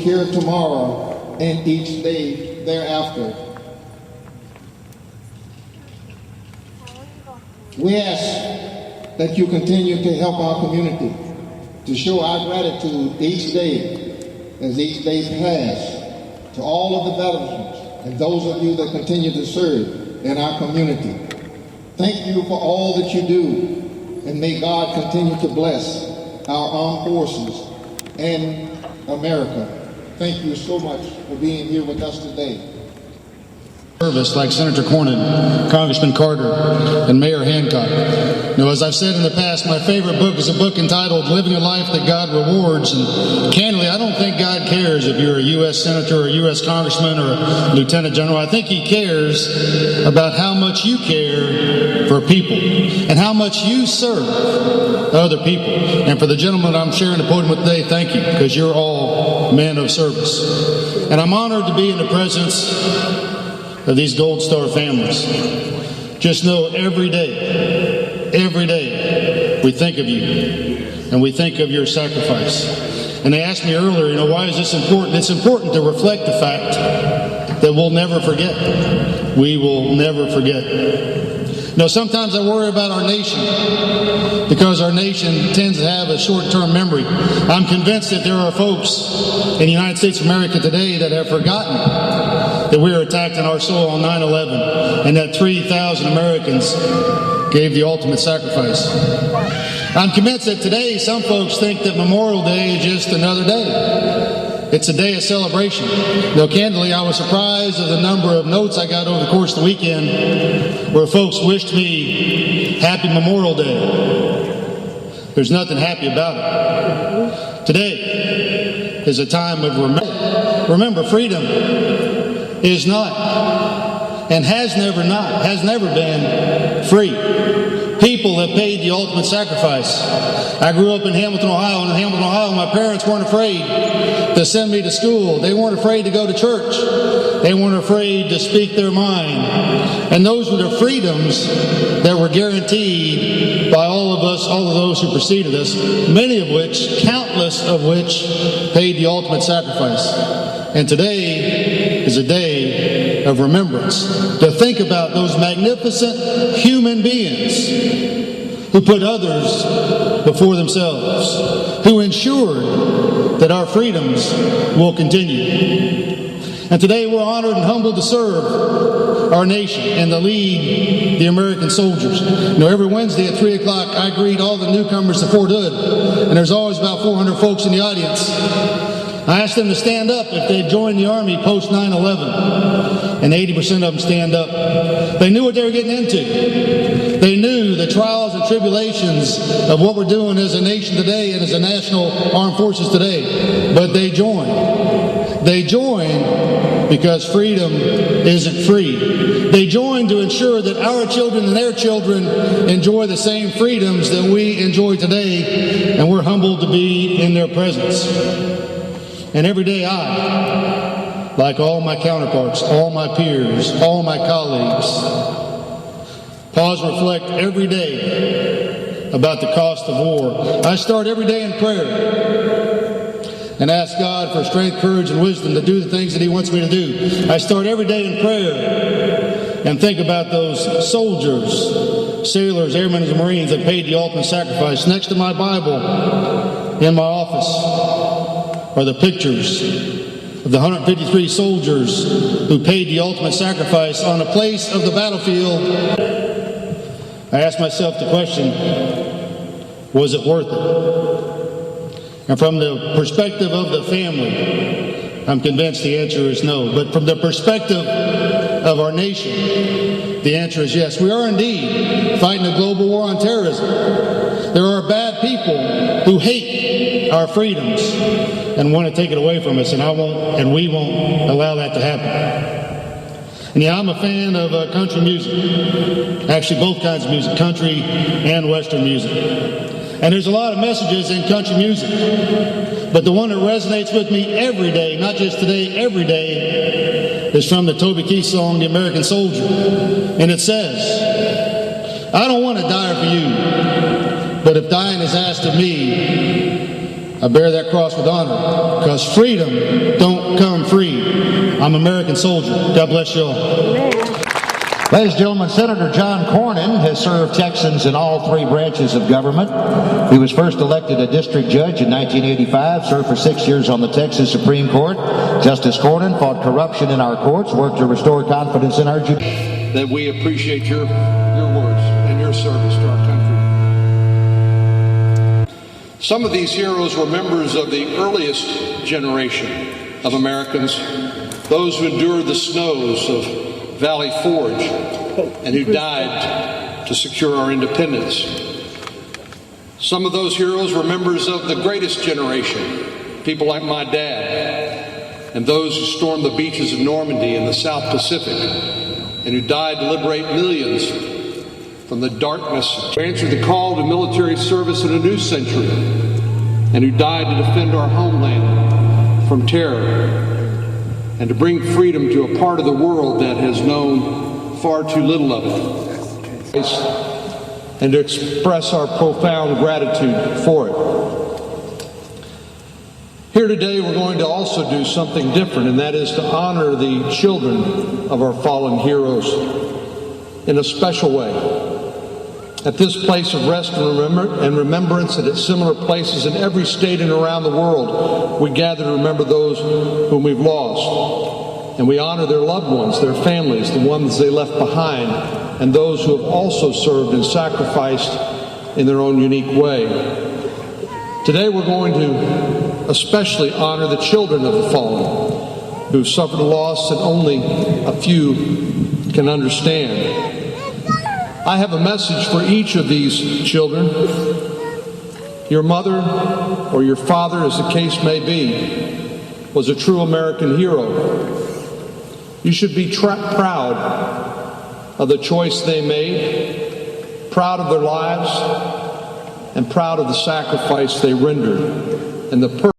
here tomorrow and each day thereafter. We ask that you continue to help our community, to show our gratitude each day as each day pass, to all of the veterans and those of you that continue to serve in our community. Thank you for all that you do, and may God continue to bless our armed forces and America. Thank you so much for being here with us today. Service like Senator Cornyn, Congressman Carter, and Mayor Hancock. As I've said in the past, my favorite book is a book entitled Living a Life That God Rewards. And candidly, I don't think God cares if you're a U.S. Senator or a U.S. Congressman or a Lieutenant General. I think He cares about how much you care for people and how much you serve other people. And for the gentleman I'm sharing the podium with today, thank you, because you're all men of service. And I'm honored to be in the presence of these Gold Star families. Just know every day, we think of you, and we think of your sacrifice. And they asked me earlier, why is this important? It's important to reflect the fact that we'll never forget. We will never forget. Sometimes I worry about our nation because our nation tends to have a short-term memory. I'm convinced that there are folks in the United States of America today that have forgotten that we were attacked in our soil on 9/11 and that 3,000 Americans gave the ultimate sacrifice. I'm convinced that today some folks think that Memorial Day is just another day. It's a day of celebration. Candidly, I was surprised at the number of notes I got over the course of the weekend where folks wished me happy Memorial Day. There's nothing happy about it. Today is a time of remember, freedom is not and has never been free. People have paid the ultimate sacrifice. I grew up in Hamilton, Ohio, and in Hamilton, Ohio, my parents weren't afraid to send me to school. They weren't afraid to go to church. They weren't afraid to speak their mind. And those were the freedoms that were guaranteed by all of us, all of those who preceded us, many of which, countless of which, paid the ultimate sacrifice. And today is a day of remembrance, to think about those magnificent human beings who put others before themselves, who ensured that our freedoms will continue. And today we're honored and humbled to serve our nation and to lead the American soldiers. Every Wednesday at 3 o'clock, I greet all the newcomers to Fort Hood, and there's always about 400 folks in the audience. I asked them to stand up if they'd joined the Army post 9/11, and 80% of them stand up. They knew what they were getting into. They knew the trials and tribulations of what we're doing as a nation today and as a national armed forces today, but they joined. They joined because freedom isn't free. They joined to ensure that our children and their children enjoy the same freedoms that we enjoy today, and we're humbled to be in their presence. And every day I, like all my counterparts, all my peers, all my colleagues, pause and reflect every day about the cost of war. I start every day in prayer and ask God for strength, courage, and wisdom to do the things that He wants me to do. I start every day in prayer and think about those soldiers, sailors, airmen, and Marines that paid the ultimate sacrifice. Next to my Bible in my office are the pictures of the 153 soldiers who paid the ultimate sacrifice on a place of the battlefield. I asked myself the question, was it worth it? And from the perspective of the family, I'm convinced the answer is no. But from the perspective of our nation, the answer is yes. We are indeed fighting a global war on terrorism. There are bad people who hate our freedoms and want to take it away from us, and we won't allow that to happen. And I'm a fan of country music. Actually, both kinds of music, country and Western music. And there's a lot of messages in country music, but the one that resonates with me every day, not just today, every day, is from the Toby Keith song, The American Soldier. And it says, I don't want to die for you, but if dying is asked of me, I bear that cross with honor, because freedom don't come free. I'm an American soldier. God bless you all. Ladies and gentlemen, Senator John Cornyn has served Texans in all three branches of government. He was first elected a district judge in 1985, served for 6 years on the Texas Supreme Court. Justice Cornyn fought corruption in our courts, worked to restore confidence in our judiciary. That we appreciate your words and your service to our country. Some of these heroes were members of the earliest generation of Americans, those who endured the snows of Valley Forge and who died to secure our independence. Some of those heroes were members of the greatest generation, people like my dad, and those who stormed the beaches of Normandy in the South Pacific and who died to liberate millions from the darkness, who answered the call to military service in a new century, and who died to defend our homeland from terror and to bring freedom to a part of the world that has known far too little of it, and to express our profound gratitude for it. Here today we're going to also do something different, and that is to honor the children of our fallen heroes in a special way. At this place of rest and remembrance, and at similar places in every state and around the world, we gather to remember those whom we've lost. And we honor their loved ones, their families, the ones they left behind, and those who have also served and sacrificed in their own unique way. Today we're going to especially honor the children of the fallen, who've suffered a loss that only a few can understand. I have a message for each of these children. Your mother or your father, as the case may be, was a true American hero. You should be proud of the choice they made, proud of their lives, and proud of the sacrifice they rendered, and the